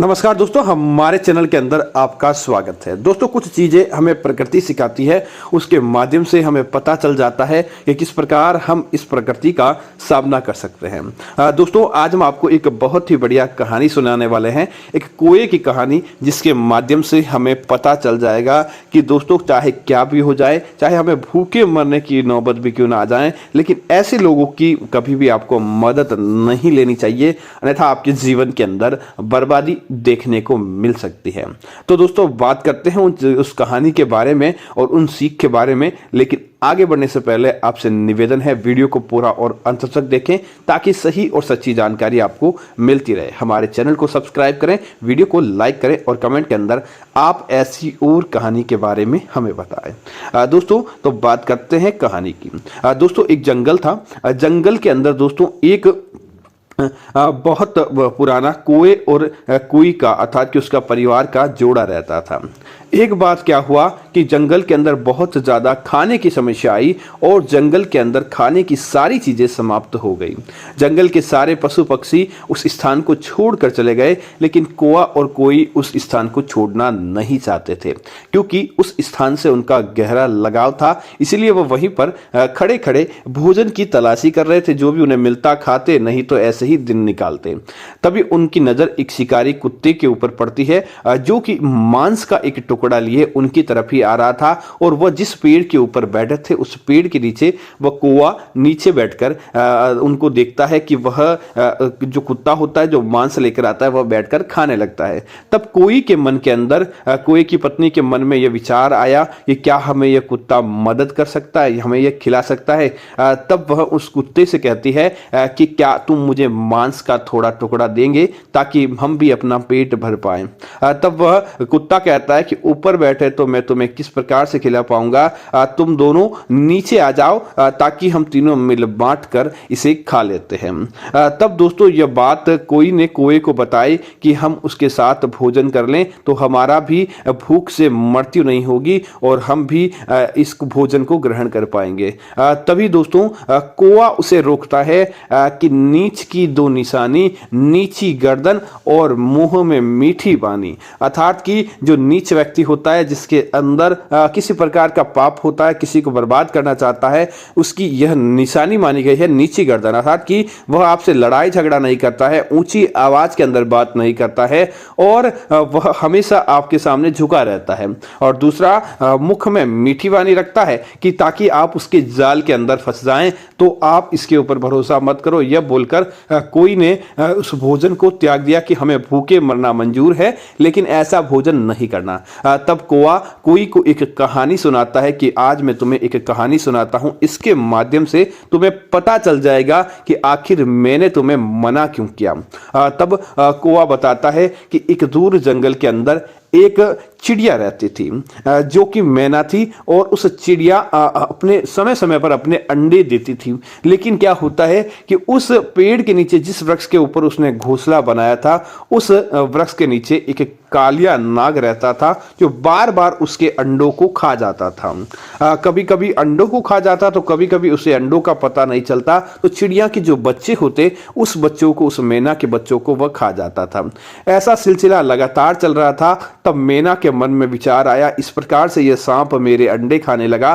नमस्कार दोस्तों, हमारे चैनल के अंदर आपका स्वागत है। दोस्तों, कुछ चीज़ें हमें प्रकृति सिखाती है, उसके माध्यम से हमें पता चल जाता है कि किस प्रकार हम इस प्रकृति का सामना कर सकते हैं। दोस्तों, आज हम आपको एक बहुत ही बढ़िया कहानी सुनाने वाले हैं, एक कोए की कहानी, जिसके माध्यम से हमें पता चल जाएगा कि दोस्तों चाहे क्या भी हो जाए, चाहे हमें भूखे मरने की नौबत भी क्यों ना आ जाए, लेकिन ऐसे लोगों की कभी भी आपको मदद नहीं लेनी चाहिए, अन्यथा आपके जीवन के अंदर बर्बादी देखने को मिल सकती है। तो दोस्तों, बात करते हैं उस कहानी के बारे में और उन सीख के बारे में। लेकिन आगे बढ़ने से पहले आपसे निवेदन है, वीडियो को पूरा और अंत तक देखें ताकि सही और सच्ची जानकारी आपको मिलती रहे। हमारे चैनल को सब्सक्राइब करें, वीडियो को लाइक करें और कमेंट के अंदर आप ऐसी और कहानी के बारे में हमें बताएं। दोस्तों, तो बात करते हैं कहानी की। दोस्तों, एक जंगल था। जंगल के अंदर दोस्तों एक बहुत पुराना कोए और कुई का, अर्थात कि उसका परिवार का जोड़ा रहता था। एक बात क्या हुआ कि जंगल के अंदर बहुत ज़्यादा खाने की समस्या आई और जंगल के अंदर खाने की सारी चीज़ें समाप्त हो गई। जंगल के सारे पशु पक्षी उस स्थान को छोड़कर चले गए, लेकिन कोआ और कोई उस स्थान को छोड़ना नहीं चाहते थे, क्योंकि उस स्थान से उनका गहरा लगाव था। इसीलिए वो वहीं पर खड़े खड़े भोजन की तलाशी कर रहे थे। जो भी उन्हें मिलता खाते, नहीं तो ऐसे ही दिन निकालते। तभी उनकी नज़र एक शिकारी कुत्ते के ऊपर पड़ती है, जो कि मांस का एक टुकड़ा लिए उनकी तरफ ही आ रहा था। और वह जिस पेड़ के ऊपर बैठे थे, उस पेड़ के नीचे वह कौवा नीचे बैठकर उनको देखता है कि वह जो कुत्ता होता है, जो मांस लेकर आता है, वह बैठकर खाने लगता है। तब कोई के मन के अंदर, कोई की पत्नी के मन में यह विचार आया कि क्या हमें यह कुत्ता मदद कर सकता है, हमें यह खिला सकता है। तब वह उस कुत्ते से कहती है कि क्या तुम मुझे मांस का थोड़ा टुकड़ा देंगे ताकि हम भी अपना पेट भर पाएं। तब वह कुत्ता कहता है कि ऊपर बैठे तो मैं तुम्हें किस प्रकार से खिला पाऊंगा, तुम दोनों नीचे आ जाओ ताकि हम तीनों मिल बांट कर इसे खा लेते हैं। तब दोस्तों, यह बात कोई ने कोए को बताई कि हम उसके साथ भोजन कर लें तो हमारा भी भूख से मृत्यु नहीं होगी और हम भी इस भोजन को ग्रहण कर पाएंगे। तभी दोस्तों कौवा उसे रोकता है कि नीच की दो निशानी, नीची गर्दन और मुंह में मीठी वाणी, अर्थात कि जो नीच व्यक्ति होता है, जिसके अंदर किसी प्रकार का पाप होता है, किसी को बर्बाद करना चाहता है, उसकी यह निशानी मानी गई है, नीची गर्दन, अर्थात कि वह आपसे लड़ाई झगड़ा नहीं करता है, ऊंची आवाज के अंदर बात नहीं करता है और वह हमेशा आपके सामने झुका रहता है। और दूसरा, मुख में मीठी वाणी रखता है कि ताकि आप उसके जाल के अंदर फंस जाएं, तो आप इसके ऊपर भरोसा मत करो। यह बोलकर कोई ने उस भोजन को त्याग दिया कि हमें भूखे मरना मंजूर है, लेकिन ऐसा भोजन नहीं करना। तब कौवा कोई को एक कहानी सुनाता है कि आज मैं तुम्हें एक कहानी सुनाता हूं, इसके माध्यम से तुम्हें पता चल जाएगा कि आखिर मैंने तुम्हें मना क्यों किया। तब कौवा बताता है कि एक दूर जंगल के अंदर एक चिड़िया रहती थी, जो कि मैना थी, और उस चिड़िया अपने समय समय पर अपने अंडे देती थी। लेकिन क्या होता है कि उस पेड़ के नीचे, जिस वृक्ष के ऊपर उसने घोंसला बनाया था, उस वृक्ष के नीचे एक कालिया नाग रहता था, जो बार बार उसके अंडों को खा जाता था। कभी कभी अंडों को खा जाता, तो कभी कभी उसे अंडों का पता नहीं चलता, तो चिड़िया के जो बच्चे होते, उस बच्चों को, उस मैना के बच्चों को वह खा जाता था। ऐसा सिलसिला लगातार चल रहा था। तब मैना के मन में विचार आया, इस प्रकार से यह सांप मेरे अंडे खाने लगा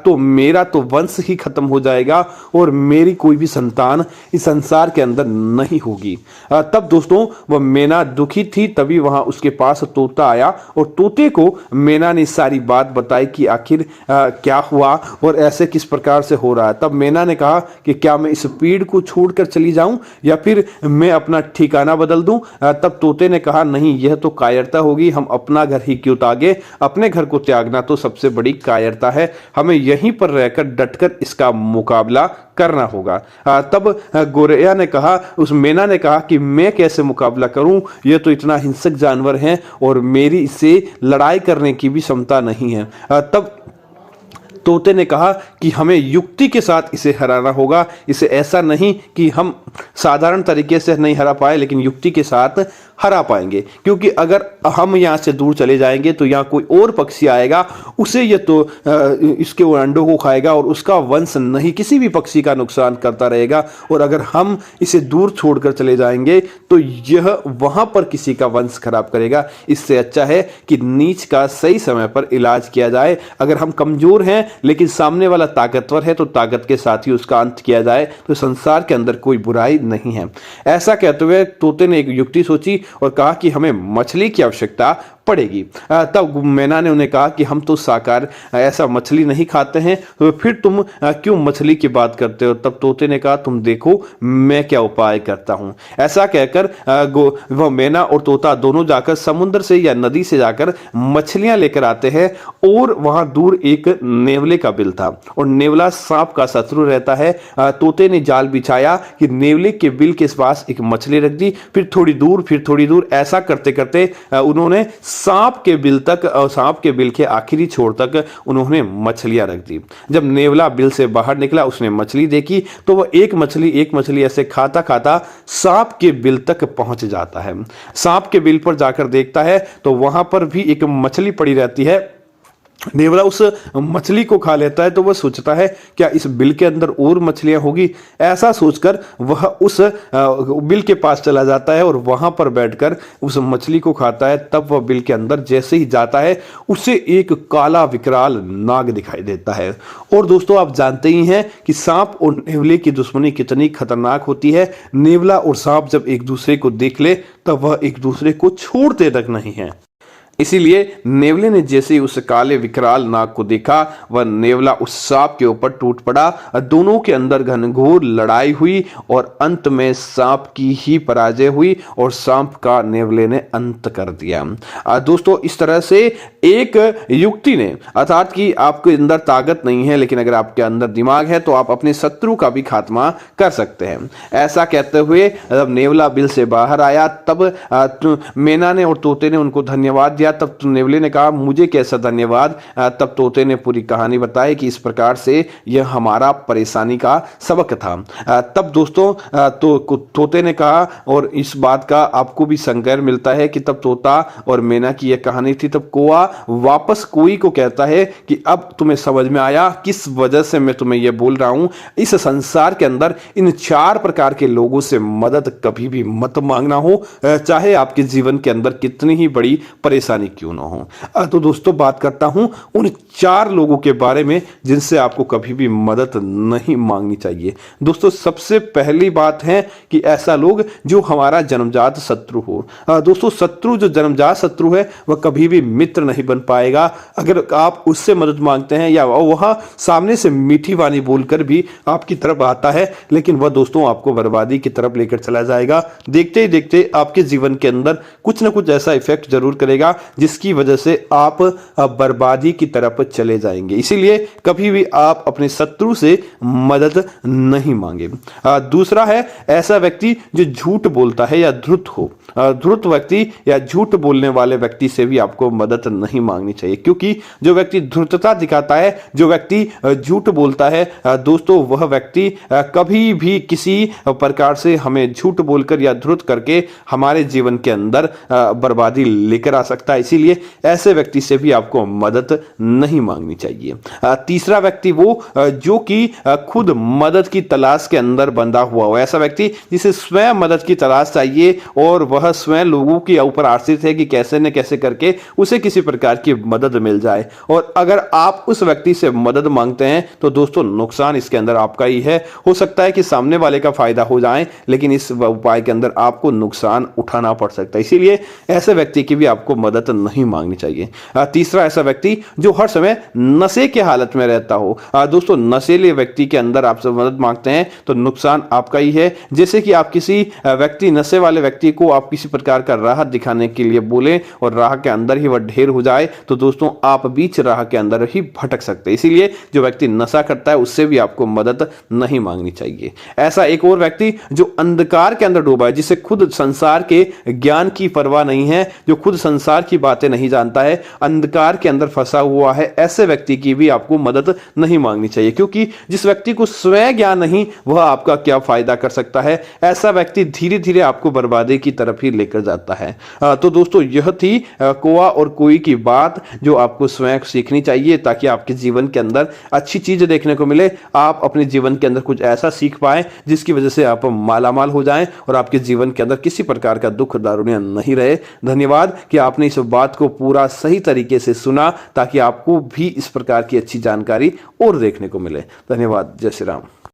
तो मेरा तो वंश ही खत्म हो जाएगा और मेरी कोई भी संतान इस संसार के अंदर नहीं होगी। तब दोस्तों वह मैना दुखी थी। तभी वहां उसके पास तोता आया और तोते को मैना ने सारी बात बताई कि आखिर क्या हुआ और ऐसे किस प्रकार से हो रहा है। तब मैना ने कहा कि क्या मैं इस पेड़ को छोड़कर चली जाऊं या फिर मैं अपना ठिकाना बदल दूं। तब तोते ने कहा, नहीं, यह तो कायरता होगी, हम अपना घर ही क्यों त्यागे, अपने घर को त्यागना तो सबसे बड़ी कायरता है, हमें यहीं पर रहकर डटकर इसका मुकाबला करना होगा। तब गोरैया ने कहा, उस मैना ने कहा कि मैं कैसे मुकाबला करूं, यह तो इतना हिंसक जानवर है और मेरी इससे लड़ाई करने की भी क्षमता नहीं है। तोते ने कहा कि हमें युक्ति के साथ इसे हराना होगा, इसे ऐसा नहीं कि हम साधारण तरीके से नहीं हरा पाए लेकिन युक्ति के साथ हरा पाएंगे, क्योंकि अगर हम यहाँ से दूर चले जाएंगे तो यहाँ कोई और पक्षी आएगा, उसे ये तो इसके वो अंडों को खाएगा और उसका वंश नहीं किसी भी पक्षी का नुकसान करता रहेगा, और अगर हम इसे दूर छोड़कर चले जाएंगे तो यह वहां पर किसी का वंश खराब करेगा। इससे अच्छा है कि नीच का सही समय पर इलाज किया जाए। अगर हम कमजोर हैं लेकिन सामने वाला ताकतवर है तो ताकत के साथ ही उसका अंत किया जाए, तो संसार के अंदर कोई बुराई नहीं है। ऐसा कहते हुए तोते ने एक युक्ति सोची और कहा कि हमें मछली की आवश्यकता पड़ेगी। तब मैना ने उन्हें कहा कि हम तो शाकाहार ऐसा मछली नहीं खाते हैं, तो फिर तुम क्यों मछली की बात करते हो? तब तोते ने कहा तुम देखो मैं क्या उपाय करता हूं। ऐसा कहकर वह मैना और तोता दोनों जाकर समुद्र से या नदी से जाकर मछलियां लेकर आते हैं, और वहां दूर एक नेवले का बिल था और नेवला सांप का शत्रु रहता है। तोते ने जाल बिछाया कि नेवले के बिल के पास एक मछली रख दी, फिर थोड़ी दूर, ऐसा करते करते उन्होंने सांप के बिल तक और सांप के बिल के आखिरी छोर तक उन्होंने मछलियां रख दी। जब नेवला बिल से बाहर निकला, उसने मछली देखी तो वह एक मछली ऐसे खाता खाता सांप के बिल तक पहुंच जाता है। सांप के बिल पर जाकर देखता है तो वहां पर भी एक मछली पड़ी रहती है। नेवला उस मछली को खा लेता है तो वह सोचता है क्या इस बिल के अंदर और मछलियां होगी। ऐसा सोचकर वह उस बिल के पास चला जाता है और वहां पर बैठकर उस मछली को खाता है। तब वह बिल के अंदर जैसे ही जाता है उसे एक काला विकराल नाग दिखाई देता है। और दोस्तों आप जानते ही हैं कि सांप और नेवले की दुश्मनी कितनी खतरनाक होती है। नेवला और सांप जब एक दूसरे को देख ले तब वह एक दूसरे को छोड़ते तक नहीं है। इसीलिए नेवले ने जैसे ही उस काले विकराल नाग को देखा, वह नेवला उस सांप के ऊपर टूट पड़ा। दोनों के अंदर घनघोर लड़ाई हुई और अंत में सांप की ही पराजय हुई और सांप का नेवले ने अंत कर दिया। दोस्तों इस तरह से एक युक्ति ने, अर्थात कि आपके अंदर ताकत नहीं है लेकिन अगर आपके अंदर दिमाग है तो आप अपने शत्रु का भी खात्मा कर सकते हैं। ऐसा कहते हुए जब नेवला बिल से बाहर आया तब मैना ने और तोते ने उनको धन्यवाद दिया। तब नेवले ने कहा मुझे कैसा धन्यवाद। तब तोते ने पूरी कहानी बताई कि इस प्रकार से यह हमारा परेशानी का सबक था। तब दोस्तों तो तोते ने कहा, और इस बात का आपको भी संज्ञान मिलता है कि तब तोता और मैना की यह कहानी थी। तब कौवा वापस कोई को कहता है कि अब तुम्हें समझ में आया किस वजह से मैं तुम्हें यह बोल रहा हूं। इस संसार के अंदर इन 4 प्रकार के लोगों से मदद कभी भी मत मांगना हो, चाहे आपके जीवन के अंदर कितनी ही बड़ी परेशानी क्यों ना हो। तो दोस्तों बात करता हूं उन 4 लोगों के बारे में जिनसे आपको कभी भी मदद नहीं मांगनी चाहिए। दोस्तों सबसे पहली बात है कि ऐसा लोग जो हमारा जन्मजात शत्रु हो। दोस्तों शत्रु जो जन्मजात शत्रु है वह कभी भी मित्र नहीं बन पाएगा। अगर आप उससे मदद मांगते हैं या वह सामने से मीठी वाणी बोलकर भी आपकी तरफ आता है, लेकिन वह दोस्तों आपको बर्बादी की तरफ लेकर चला जाएगा। देखते ही देखते आपके जीवन के अंदर कुछ ना कुछ ऐसा इफेक्ट जरूर करेगा जिसकी वजह से आप बर्बादी की तरफ चले जाएंगे। इसीलिए कभी भी आप अपने शत्रु से मदद नहीं मांगे। दूसरा है ऐसा व्यक्ति जो झूठ बोलता है या धूर्त हो। धूर्त व्यक्ति या झूठ बोलने वाले व्यक्ति से भी आपको मदद नहीं मांगनी चाहिए, क्योंकि जो व्यक्ति धूर्तता दिखाता है, जो व्यक्ति झूठ बोलता है, दोस्तों वह व्यक्ति कभी भी किसी प्रकार से हमें झूठ बोलकर या धूर्त करके हमारे जीवन के अंदर बर्बादी लेकर आ सकता है। इसीलिए ऐसे व्यक्ति से भी आपको मदद नहीं मांगनी चाहिए। तीसरा व्यक्ति वो जो कि खुद मदद की तलाश के अंदर बंधा हुआ हो। ऐसा व्यक्ति जिसे स्वयं मदद की तलाश चाहिए और वह स्वयं लोगों के ऊपर आश्रित है कि कैसे न कैसे करके उसे किसी प्रकार की मदद मिल जाए। और अगर आप उस व्यक्ति से मदद मांगते हैं तो दोस्तों नुकसान इसके अंदर आपका ही है। हो सकता है कि सामने वाले का फायदा हो जाए, लेकिन इस उपाय के अंदर आपको नुकसान उठाना पड़ सकता है। इसीलिए ऐसे व्यक्ति की भी आपको मदद नहीं मांगनी चाहिए। तीसरा ऐसा व्यक्ति जो हर समय नशे के हालत में रहता हो। दोस्तों नशेले व्यक्ति के अंदर आपसे मदद मांगते हैं तो नुकसान आपका ही है। जैसे कि आप किसी व्यक्ति, नशे वाले व्यक्ति को आप किसी प्रकार का राहत दिखाने के लिए बोले और राह के अंदर ही वह ढेर हो जाए तो दोस्तों आप बीच राह के अंदर ही भटक सकते हैं। इसीलिए जो व्यक्ति नशा करता है उससे भी आपको मदद नहीं मांगनी चाहिए। ऐसा एक और व्यक्ति जो अंधकार के अंदर डूबा है, जिसे खुद संसार के ज्ञान की परवाह नहीं है, जो खुद संसार की बातें नहीं जानता है, अंधकार के अंदर फंसा हुआ है, ऐसे व्यक्ति की भी आपको मदद नहीं मांगनी चाहिए, क्योंकि जिस व्यक्ति को स्वयं ज्ञान नहीं वह आपका क्या फायदा कर सकता है। ऐसा व्यक्ति धीरे धीरे आपको बर्बादी की तरफ ही लेकर जाता है। तो दोस्तों यह थी कोआ और कोई की बात जो आपको स्वयं सीखनी चाहिए, ताकि आपके जीवन के अंदर अच्छी चीजें देखने को मिले, आप अपने जीवन के अंदर कुछ ऐसा सीख पाए जिसकी वजह से आप मालामाल हो जाएं और आपके जीवन के अंदर किसी प्रकार का दुख दारुण्य नहीं रहे। धन्यवाद कि आपने इस बात को पूरा सही तरीके से सुना, ताकि आपको भी इस प्रकार की अच्छी जानकारी और देखने को मिले। धन्यवाद। जय श्री राम।